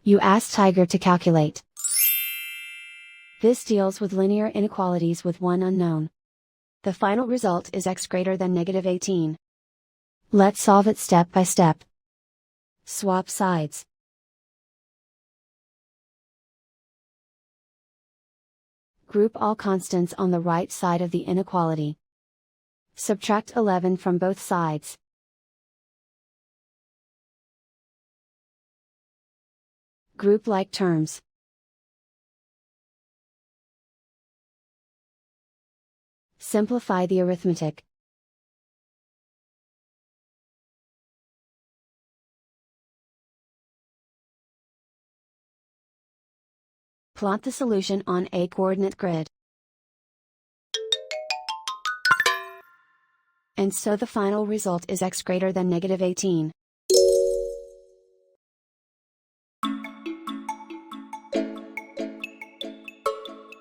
You ask Tiger to calculate. This deals with linear inequalities with one unknown. The final result is x greater than -18. Let's solve it step by step. Swap sides. Group all constants on the right side of the inequality. Subtract 11 from both sides. Group like terms. Simplify the arithmetic. Plot the solution on a coordinate grid. And so the final result is x greater than -18.